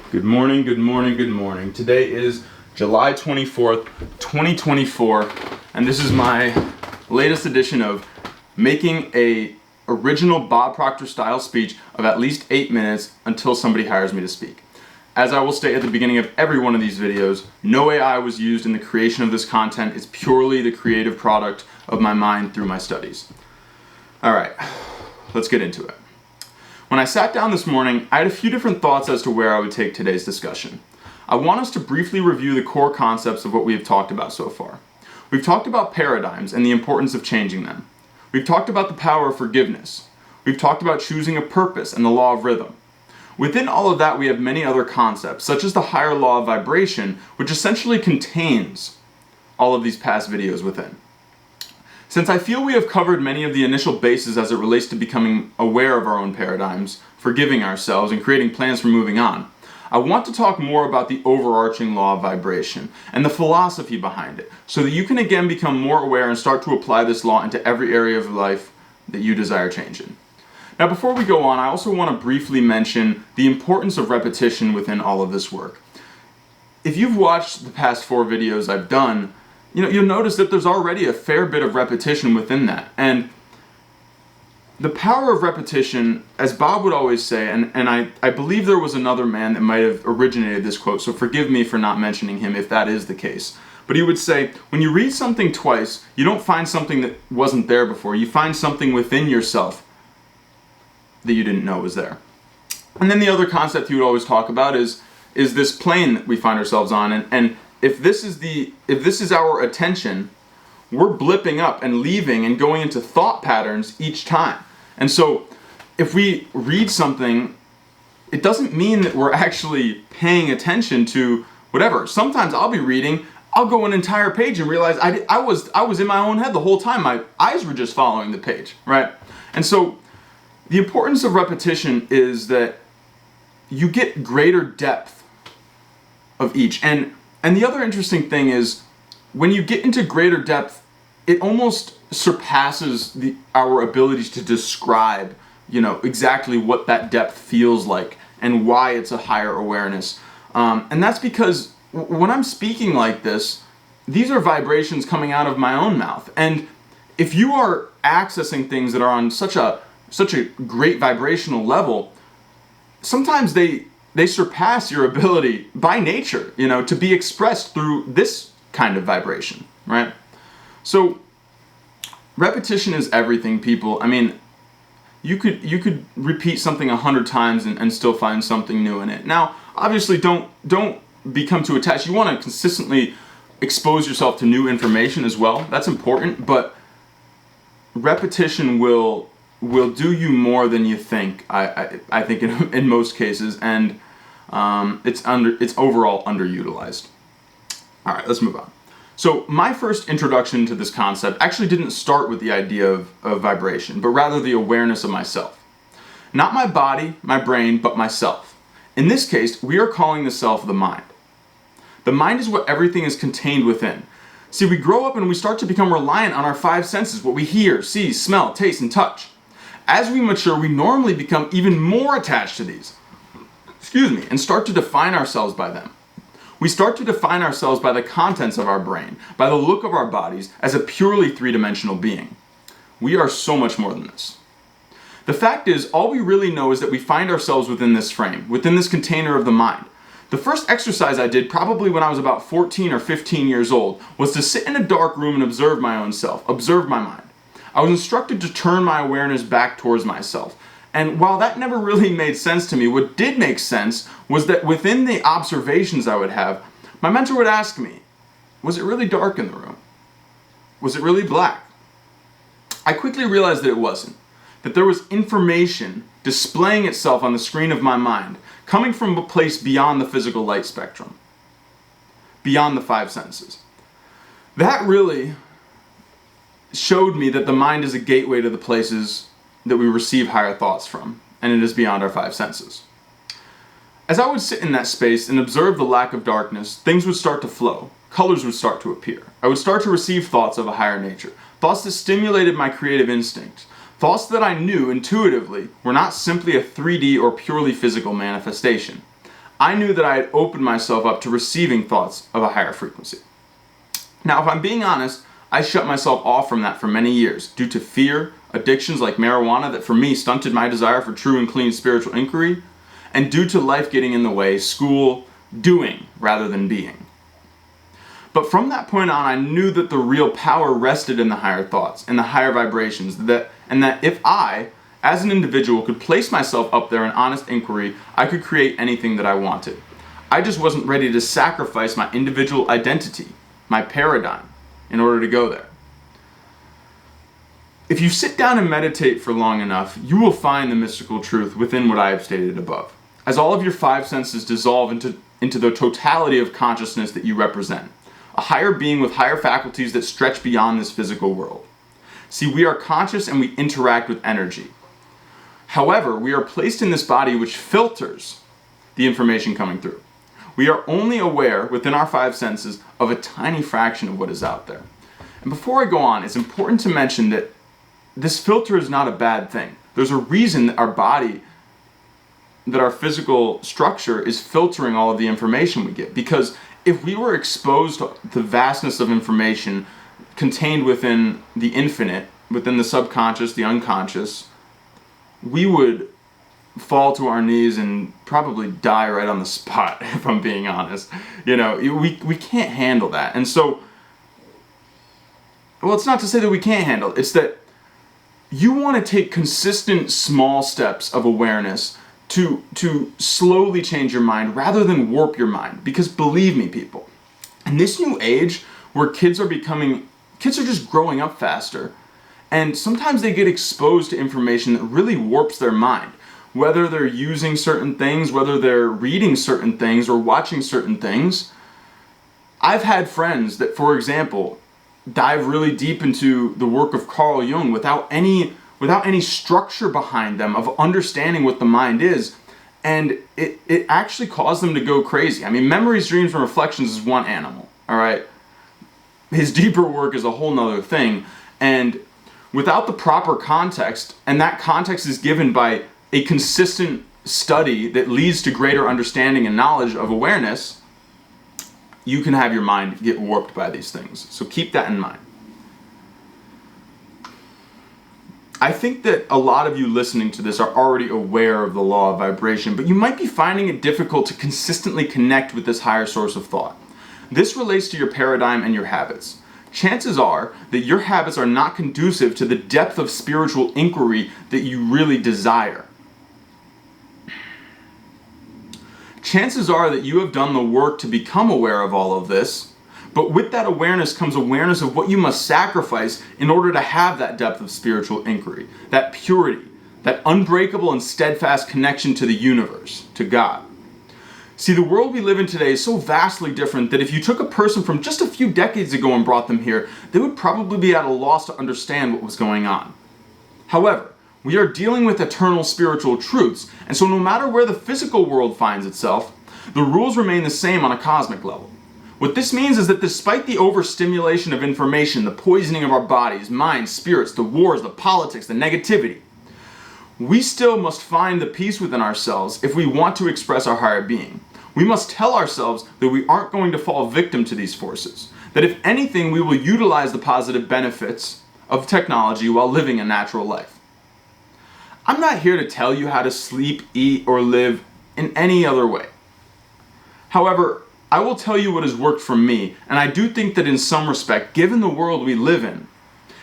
Good morning, good morning, good morning. Today is July 24th, 2024, and this is my latest edition of making a original Bob Proctor style speech of at least 8 minutes until somebody hires me to speak. As I will state at the beginning of every one of these videos, no AI was used in the creation of this content. It's purely the creative product of my mind through my studies. Alright, let's get into it. When I sat down this morning, I had a few different thoughts as to where I would take today's discussion. I want us to briefly review the core concepts of what we have talked about so far. We've talked about paradigms and the importance of changing them. We've talked about the power of forgiveness. We've talked about choosing a purpose and the law of rhythm. Within all of that, we have many other concepts, such as the higher law of vibration, which essentially contains all of these past videos within. Since I feel we have covered many of the initial bases as it relates to becoming aware of our own paradigms, forgiving ourselves, and creating plans for moving on, I want to talk more about the overarching law of vibration and the philosophy behind it, so that you can again become more aware and start to apply this law into every area of life that you desire change in. Now, before we go on, I also want to briefly mention the importance of repetition within all of this work. If you've watched the past 4 videos I've done, you'll notice that there's already a fair bit of repetition within that. And the power of repetition, as Bob would always say, and I believe there was another man that might have originated this quote, so forgive me for not mentioning him if that is the case. But he would say, when you read something twice, you don't find something that wasn't there before. You find something within yourself that you didn't know was there. And then the other concept he would always talk about is this plane that we find ourselves on, and if this is our attention, we're blipping up and leaving and going into thought patterns each time. And so if we read something, it doesn't mean that we're actually paying attention to whatever. Sometimes I'll be reading, I'll go an entire page and realize I was in my own head the whole time. My eyes were just following the page, right? And so the importance of repetition is that you get greater depth of each. And the other interesting thing is, when you get into greater depth, it almost surpasses our ability to describe, exactly what that depth feels like and why it's a higher awareness. And that's because when I'm speaking like this, these are vibrations coming out of my own mouth. And if you are accessing things that are on such a great vibrational level, sometimes they surpass your ability by nature, to be expressed through this kind of vibration, right? So repetition is everything, people. I mean, you could repeat something 100 times and still find something new in it. Now, obviously, don't become too attached. You want to consistently expose yourself to new information as well. That's important, but repetition will do you more than you think. I think in most cases, and it's overall underutilized. All right, let's move on. So my first introduction to this concept actually didn't start with the idea of vibration, but rather the awareness of myself. Not my body, my brain, but myself. In this case, we are calling the self the mind. The mind is what everything is contained within. See, we grow up and we start to become reliant on our 5 senses, what we hear, see, smell, taste, and touch. As we mature, we normally become even more attached to these. And start to define ourselves by them. We start to define ourselves by the contents of our brain, by the look of our bodies, as a purely 3-dimensional being. We are so much more than this. The fact is, all we really know is that we find ourselves within this frame, within this container of the mind. The first exercise I did, probably when I was about 14 or 15 years old, was to sit in a dark room and observe my own self, observe my mind. I was instructed to turn my awareness back towards myself. And while that never really made sense to me, what did make sense was that within the observations I would have, my mentor would ask me, was it really dark in the room? Was it really black? I quickly realized that it wasn't. That there was information displaying itself on the screen of my mind, coming from a place beyond the physical light spectrum, beyond the 5 senses. That really showed me that the mind is a gateway to the places that we receive higher thoughts from, and it is beyond our 5 senses. As I would sit in that space and observe the lack of darkness, things would start to flow. Colors would start to appear. I would start to receive thoughts of a higher nature, thoughts that stimulated my creative instincts, thoughts that I knew intuitively were not simply a 3D or purely physical manifestation. I knew that I had opened myself up to receiving thoughts of a higher frequency. Now, if I'm being honest, I shut myself off from that for many years due to fear, addictions like marijuana that for me stunted my desire for true and clean spiritual inquiry, and due to life getting in the way, school, doing rather than being. But from that point on, I knew that the real power rested in the higher thoughts and the higher vibrations, and that if I, as an individual, could place myself up there in honest inquiry, I could create anything that I wanted. I just wasn't ready to sacrifice my individual identity, my paradigm, in order to go there. If you sit down and meditate for long enough, you will find the mystical truth within what I have stated above, as all of your five senses dissolve into the totality of consciousness that you represent, a higher being with higher faculties that stretch beyond this physical world. See, we are conscious and we interact with energy. However, we are placed in this body which filters the information coming through. We are only aware within our five senses of a tiny fraction of what is out there. And before I go on, it's important to mention that this filter is not a bad thing. There's a reason that our body, that our physical structure is filtering all of the information we get. Because if we were exposed to the vastness of information contained within the infinite, within the subconscious, the unconscious, we would fall to our knees and probably die right on the spot, if I'm being honest. We can't handle that. And so, well, it's not to say that we can't handle it. It's that you want to take consistent small steps of awareness to slowly change your mind rather than warp your mind. Because believe me, people, in this new age where kids are just growing up faster, and sometimes they get exposed to information that really warps their mind. Whether they're using certain things, whether they're reading certain things or watching certain things. I've had friends that, for example, dive really deep into the work of Carl Jung without any structure behind them of understanding what the mind is. And it actually caused them to go crazy. I mean, memories, dreams, and reflections is one animal, all right? His deeper work is a whole nother thing. And without the proper context, and that context is given by a consistent study that leads to greater understanding and knowledge of awareness, you can have your mind get warped by these things. So keep that in mind. I think that a lot of you listening to this are already aware of the law of vibration, but you might be finding it difficult to consistently connect with this higher source of thought. This relates to your paradigm and your habits. Chances are that your habits are not conducive to the depth of spiritual inquiry that you really desire. Chances are that you have done the work to become aware of all of this, but with that awareness comes awareness of what you must sacrifice in order to have that depth of spiritual inquiry, that purity, that unbreakable and steadfast connection to the universe, to God. See, the world we live in today is so vastly different that if you took a person from just a few decades ago and brought them here, they would probably be at a loss to understand what was going on. However, we are dealing with eternal spiritual truths, and so no matter where the physical world finds itself, the rules remain the same on a cosmic level. What this means is that despite the overstimulation of information, the poisoning of our bodies, minds, spirits, the wars, the politics, the negativity, we still must find the peace within ourselves if we want to express our higher being. We must tell ourselves that we aren't going to fall victim to these forces, that if anything, we will utilize the positive benefits of technology while living a natural life. I'm not here to tell you how to sleep, eat, or live in any other way. However, I will tell you what has worked for me, and I do think that in some respect, given the world we live in,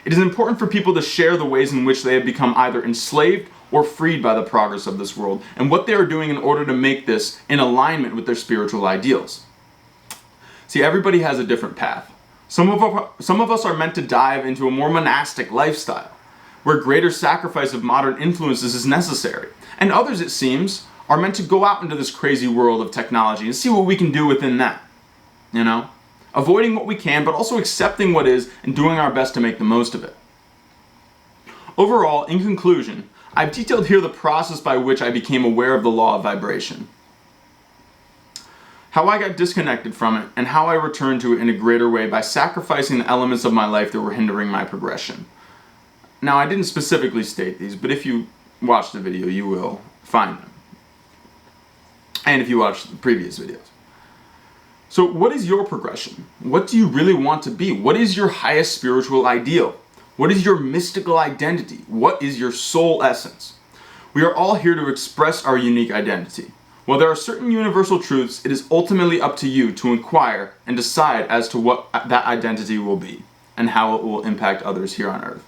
it is important for people to share the ways in which they have become either enslaved or freed by the progress of this world, and what they are doing in order to make this in alignment with their spiritual ideals. See, everybody has a different path. Some of us are meant to dive into a more monastic lifestyle, where greater sacrifice of modern influences is necessary. And others, it seems, are meant to go out into this crazy world of technology and see what we can do within that. Avoiding what we can, but also accepting what is and doing our best to make the most of it. Overall, in conclusion, I've detailed here the process by which I became aware of the law of vibration, how I got disconnected from it, and how I returned to it in a greater way by sacrificing the elements of my life that were hindering my progression. Now, I didn't specifically state these, but if you watch the video, you will find them. and if you watched the previous videos. So what is your progression? What do you really want to be? What is your highest spiritual ideal? What is your mystical identity? What is your soul essence? We are all here to express our unique identity. While there are certain universal truths, it is ultimately up to you to inquire and decide as to what that identity will be and how it will impact others here on earth.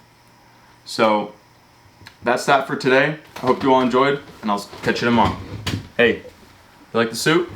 So that's that for today. I hope you all enjoyed, and I'll catch you tomorrow. Hey, you like the suit?